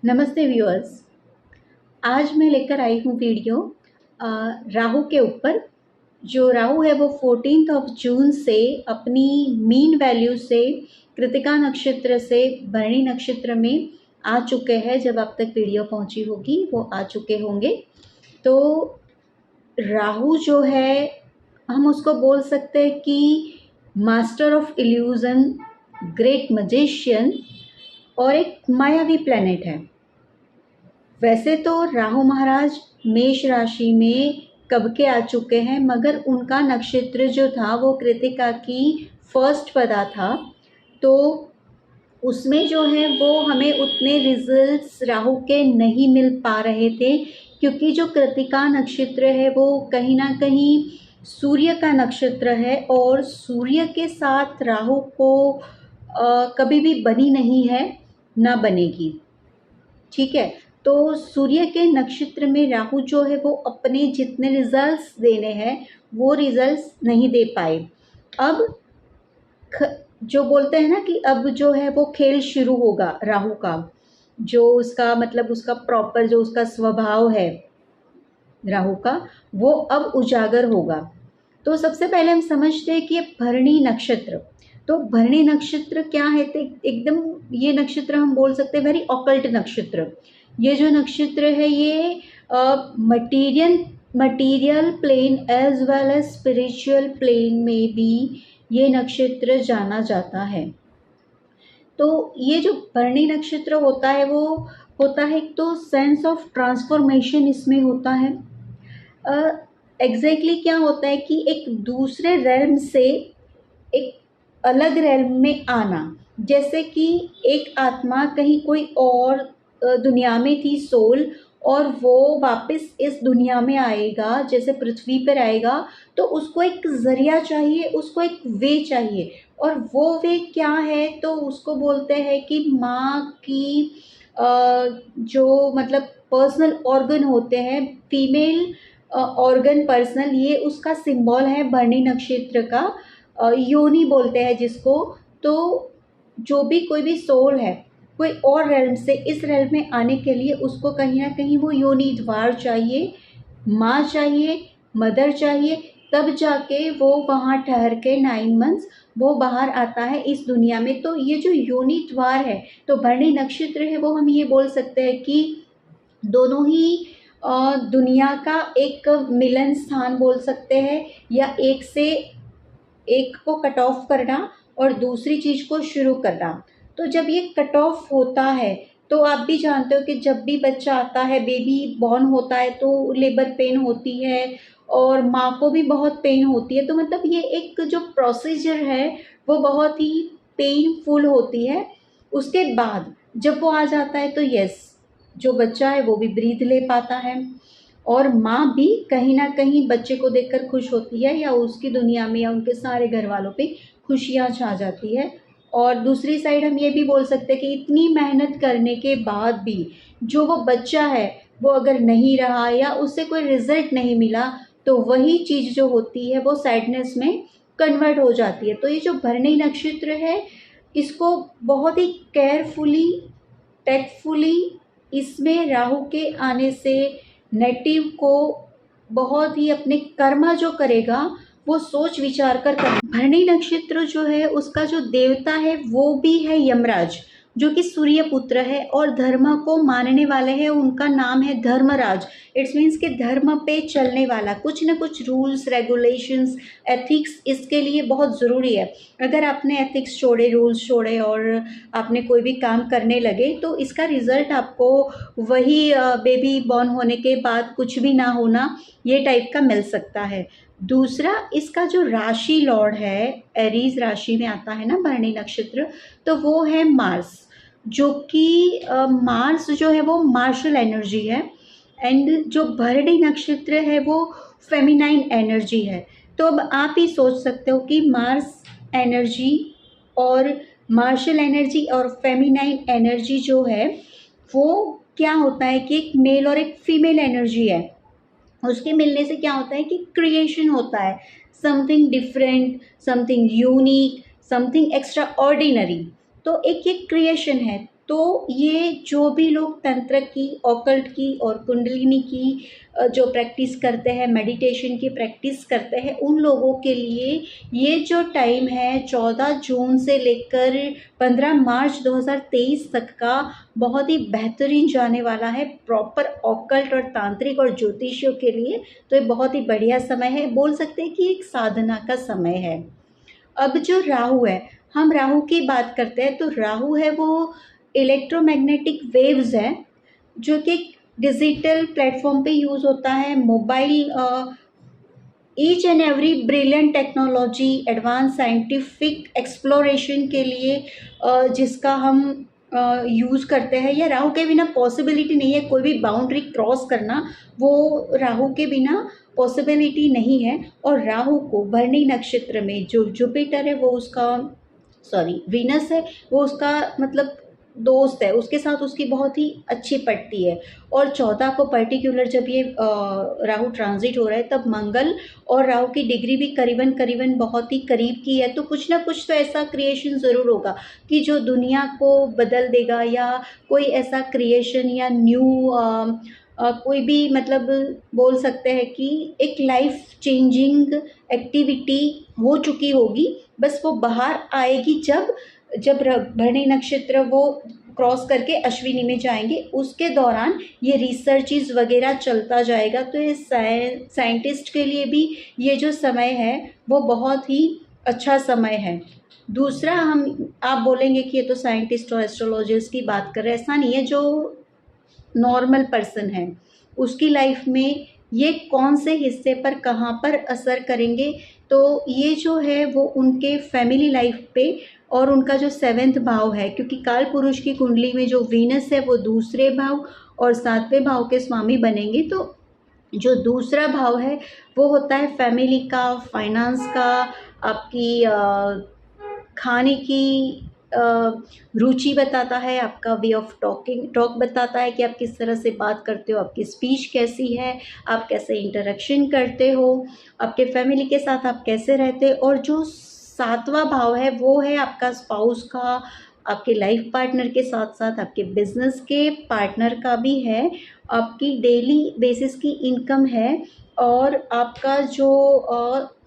नमस्ते व्यूअर्स। आज मैं लेकर आई हूँ वीडियो राहु के ऊपर। जो राहु है वो 14 जून से अपनी मीन वैल्यू से कृतिका नक्षत्र से भरणी नक्षत्र में आ चुके हैं। जब अब तक वीडियो पहुँची होगी वो आ चुके होंगे। तो राहु जो है हम उसको बोल सकते हैं कि master of illusion, great magician और एक मायावी प्लैनेट है। वैसे तो राहु महाराज मेष राशि में कब के आ चुके हैं, मगर उनका नक्षत्र जो था वो कृतिका की फर्स्ट पदा था। तो उसमें जो है वो हमें उतने रिजल्ट्स राहु के नहीं मिल पा रहे थे, क्योंकि जो कृतिका नक्षत्र है वो कहीं ना कहीं सूर्य का नक्षत्र है और सूर्य के साथ राहु को कभी भी बनी नहीं है, ना बनेगी। ठीक है, तो सूर्य के नक्षत्र में राहु जो है वो अपने जितने रिजल्ट्स देने हैं वो रिजल्ट्स नहीं दे पाए। अब जो बोलते हैं ना कि अब जो है वो खेल शुरू होगा राहु का, जो उसका मतलब उसका प्रॉपर जो उसका स्वभाव है राहु का वो अब उजागर होगा। तो सबसे पहले हम समझते हैं कि ये भरणी नक्षत्र, तो भरणी नक्षत्र क्या है, तो एकदम ये नक्षत्र हम बोल सकते हैं वेरी ऑकल्ट नक्षत्र। ये जो नक्षत्र है ये material plane as well as spiritual plane में भी ये नक्षत्र जाना जाता है। तो ये जो भरणी नक्षत्र होता है वो होता है एक तो सेंस ऑफ ट्रांसफॉर्मेशन इसमें होता है। एग्जैक्टली क्या होता है कि एक दूसरे रेल्म से एक अलग रेल्म में आना, जैसे कि एक आत्मा कहीं कोई और दुनिया में थी सोल, और वो वापस इस दुनिया में आएगा, जैसे पृथ्वी पर आएगा, तो उसको एक ज़रिया चाहिए, उसको एक वे चाहिए। और वो वे क्या है, तो उसको बोलते हैं कि माँ की जो मतलब पर्सनल ऑर्गन होते हैं, फीमेल ऑर्गन पर्सनल, ये उसका सिंबल है भरणी नक्षत्र का। योनि बोलते हैं जिसको। तो जो भी कोई भी सोल है कोई और रेल्म से इस रेल्म में आने के लिए उसको कहीं ना कहीं वो योनि द्वार चाहिए, माँ चाहिए, मदर चाहिए, तब जाके वो वहाँ ठहर के 9 मंथ्स वो बाहर आता है इस दुनिया में। तो ये जो योनि द्वार है, तो भरणी नक्षत्र है वो हम ये बोल सकते हैं कि दोनों ही दुनिया का एक मिलन स्थान बोल सकते हैं, या एक से एक को कट ऑफ करना और दूसरी चीज़ को शुरू करना। तो जब ये कट ऑफ होता है, तो आप भी जानते हो कि जब भी बच्चा आता है, बेबी बॉर्न होता है, तो लेबर पेन होती है और माँ को भी बहुत पेन होती है। तो मतलब ये एक जो प्रोसीजर है वो बहुत ही पेनफुल होती है। उसके बाद जब वो आ जाता है तो यस, जो बच्चा है वो भी ब्रीथ ले पाता है और माँ भी कहीं ना कहीं बच्चे को देखकर खुश होती है, या उसकी दुनिया में या उनके सारे घर वालों पे खुशियाँ छा जाती है। और दूसरी साइड हम ये भी बोल सकते हैं कि इतनी मेहनत करने के बाद भी जो वो बच्चा है वो अगर नहीं रहा या उससे कोई रिजल्ट नहीं मिला, तो वही चीज़ जो होती है वो सैडनेस में कन्वर्ट हो जाती है। तो ये जो भरणी नक्षत्र है इसको बहुत ही केयरफुली, टेक्टफुली, इसमें राहु के आने से नेटिव को बहुत ही अपने कर्मा जो करेगा वो सोच विचार कर भरणी नक्षत्र जो है उसका जो देवता है वो भी है यमराज, जो कि सूर्य पुत्र है और धर्म को मानने वाले हैं। उनका नाम है धर्मराज। इट्स मीन्स कि धर्म पे चलने वाला, कुछ न कुछ रूल्स रेगुलेशंस एथिक्स इसके लिए बहुत ज़रूरी है। अगर आपने एथिक्स छोड़े, रूल्स छोड़े और आपने कोई भी काम करने लगे, तो इसका रिज़ल्ट आपको वही बेबी बॉर्न होने के बाद कुछ भी ना होना, ये टाइप का मिल सकता है। दूसरा, इसका जो राशि लॉर्ड है, एरीज राशि में आता है ना भरणी नक्षत्र, तो वो है मार्स, जो कि मार्स जो है वो मार्शल एनर्जी है, एंड जो भरणी नक्षत्र है वो फेमिनाइन एनर्जी है। तो अब आप ही सोच सकते हो कि मार्स एनर्जी और मार्शल एनर्जी और फेमिनाइन एनर्जी जो है वो क्या होता है कि एक मेल और एक फीमेल एनर्जी है, उसके मिलने से क्या होता है कि क्रिएशन होता है, something different, something unique, something extra ordinary. तो एक ये क्रिएशन है। तो ये जो भी लोग तंत्र की, ऑकल्ट की और कुंडलिनी की जो प्रैक्टिस करते हैं, मेडिटेशन की प्रैक्टिस करते हैं, उन लोगों के लिए ये जो टाइम है 14 जून से लेकर 15 मार्च 2023 तक का बहुत ही बेहतरीन जाने वाला है प्रॉपर ऑकल्ट और तांत्रिक और ज्योतिषियों के लिए। तो ये बहुत ही बढ़िया समय है, बोल सकते हैं कि एक साधना का समय है। अब जो राहु है, हम राहु की बात करते हैं तो राहु है वो इलेक्ट्रोमैग्नेटिक वेव्स है जो कि डिजिटल प्लेटफॉर्म पे यूज़ होता है। Mobile each and every brilliant technology, advance scientific exploration के लिए जिसका हम यूज़ करते हैं, या राहु के बिना पॉसिबिलिटी नहीं है कोई भी बाउंड्री क्रॉस करना, वो राहु के बिना पॉसिबिलिटी नहीं है। और राहु को भरणी नक्षत्र में जो जुपिटर है वो उसका, सॉरी वीनस है वो उसका मतलब दोस्त है, उसके साथ उसकी बहुत ही अच्छी पड़ती है। और 14 को पर्टिकुलर जब ये राहु ट्रांजिट हो रहा है तब मंगल और राहु की डिग्री भी करीबन करीबन बहुत ही करीब की है। तो कुछ ना कुछ तो ऐसा क्रिएशन ज़रूर होगा कि जो दुनिया को बदल देगा, या कोई ऐसा क्रिएशन या न्यू कोई भी मतलब बोल सकते हैं कि एक लाइफ चेंजिंग एक्टिविटी हो चुकी होगी, बस वो बाहर आएगी जब जब भरणी नक्षत्र वो क्रॉस करके अश्विनी में जाएंगे, उसके दौरान ये रिसर्चेस वगैरह चलता जाएगा। तो ये साइंटिस्ट के लिए भी ये जो समय है वो बहुत ही अच्छा समय है। दूसरा, हम आप बोलेंगे कि ये तो साइंटिस्ट और एस्ट्रोलॉजर्स की बात कर रहे हैं, ऐसा नहीं है। जो नॉर्मल पर्सन है उसकी लाइफ में ये कौन से हिस्से पर कहाँ पर असर करेंगे, तो ये जो है वो उनके फैमिली लाइफ पे और उनका जो 7वां भाव है, क्योंकि काल पुरुष की कुंडली में जो वीनस है वो दूसरे भाव और 7वें भाव के स्वामी बनेंगे। तो जो दूसरा भाव है वो होता है फैमिली का, फाइनेंस का, आपकी खाने की रुचि बताता है, आपका वे ऑफ टॉक बताता है कि आप किस तरह से बात करते हो, आपकी स्पीच कैसी है, आप कैसे इंटरेक्शन करते हो, आपके फैमिली के साथ आप कैसे रहते हो। और जो 7वां भाव है वो है आपका स्पाउस का, आपके लाइफ पार्टनर के साथ साथ आपके बिजनेस के पार्टनर का भी है, आपकी डेली बेसिस की इनकम है, और आपका जो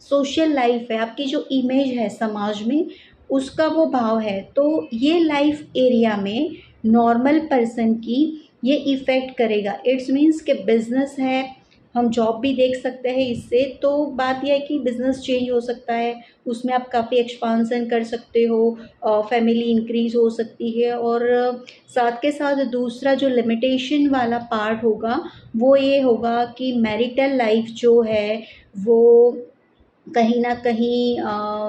सोशल लाइफ है, आपकी जो इमेज है समाज में, उसका वो भाव है। तो ये लाइफ एरिया में नॉर्मल पर्सन की ये इफ़ेक्ट करेगा। इट्स मीन्स कि बिज़नेस है, हम जॉब भी देख सकते हैं इससे। तो बात यह है कि बिज़नेस चेंज हो सकता है, उसमें आप काफ़ी एक्सपांसन कर सकते हो, फैमिली इंक्रीज हो सकती है। और साथ के साथ दूसरा जो लिमिटेशन वाला पार्ट होगा वो ये होगा कि मैरिटल लाइफ जो है वो कहीं ना कहीं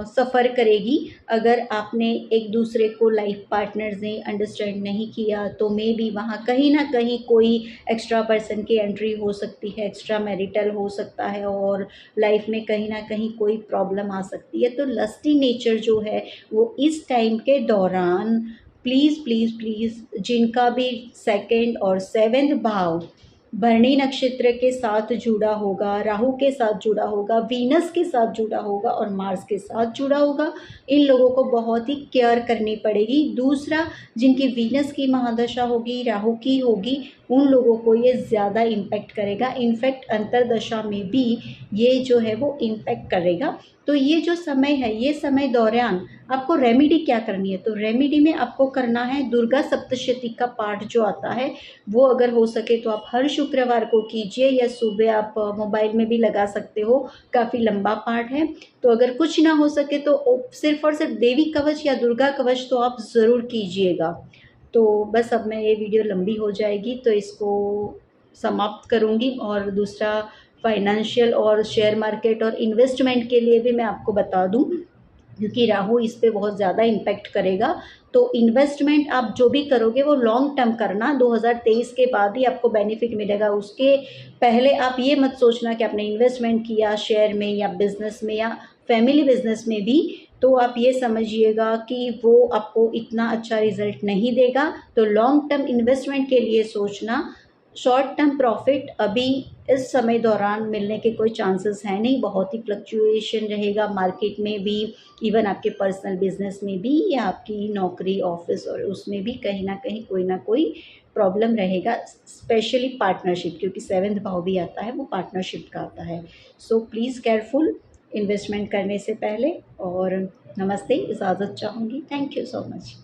सफ़र करेगी। अगर आपने एक दूसरे को लाइफ पार्टनर ने अंडरस्टैंड नहीं किया तो मे बी वहाँ कहीं ना कहीं कोई एक्स्ट्रा पर्सन की एंट्री हो सकती है, एक्स्ट्रा मैरिटल हो सकता है, और लाइफ में कहीं ना कहीं कोई प्रॉब्लम आ सकती है। तो लस्टी नेचर जो है वो इस टाइम के दौरान प्लीज़ प्लीज़ प्लीज़, जिनका भी 2nd और 7वां भाव भरणी नक्षत्र के साथ जुड़ा होगा, राहु के साथ जुड़ा होगा, वीनस के साथ जुड़ा होगा और मार्स के साथ जुड़ा होगा, इन लोगों को बहुत ही केयर करनी पड़ेगी। दूसरा, जिनकी वीनस की महादशा होगी, राहु की होगी, उन लोगों को ये ज़्यादा इम्पैक्ट करेगा। इनफैक्ट अंतरदशा में भी ये जो है वो इम्पैक्ट करेगा। तो ये जो समय है, ये समय दौरान आपको रेमेडी क्या करनी है, तो रेमेडी में आपको करना है दुर्गा सप्तशती का पाठ जो आता है वो अगर हो सके तो आप हर शुक्रवार को कीजिए, या सुबह आप मोबाइल में भी लगा सकते हो, काफ़ी लंबा पाठ है। तो अगर कुछ ना हो सके तो सिर्फ और सिर्फ देवी कवच या दुर्गा कवच तो आप ज़रूर कीजिएगा। तो बस अब मैं ये वीडियो लंबी हो जाएगी तो इसको समाप्त करूँगी। और दूसरा, फाइनेंशियल और शेयर मार्केट और इन्वेस्टमेंट के लिए भी मैं आपको बता दूँ, क्योंकि राहु इस पे बहुत ज़्यादा इम्पैक्ट करेगा। तो इन्वेस्टमेंट आप जो भी करोगे वो लॉन्ग टर्म करना, 2023 के बाद ही आपको बेनिफिट मिलेगा। उसके पहले आप ये मत सोचना कि आपने इन्वेस्टमेंट किया शेयर में या बिज़नेस में या फैमिली बिज़नेस में भी, तो आप ये समझिएगा कि वो आपको इतना अच्छा रिज़ल्ट नहीं देगा। तो लॉन्ग टर्म इन्वेस्टमेंट के लिए सोचना, शॉर्ट टर्म प्रॉफिट अभी इस समय दौरान मिलने के कोई चांसेस हैं नहीं, बहुत ही फ्लक्चुएशन रहेगा मार्केट में भी, इवन आपके पर्सनल बिजनेस में भी, या आपकी नौकरी ऑफिस और उसमें भी कहीं ना कोई प्रॉब्लम रहेगा, स्पेशली पार्टनरशिप, क्योंकि 7th भाव भी आता है वो पार्टनरशिप का आता है। सो प्लीज़ केयरफुल इन्वेस्टमेंट करने से पहले। और नमस्ते, इजाज़त चाहूँगी। Thank you so much.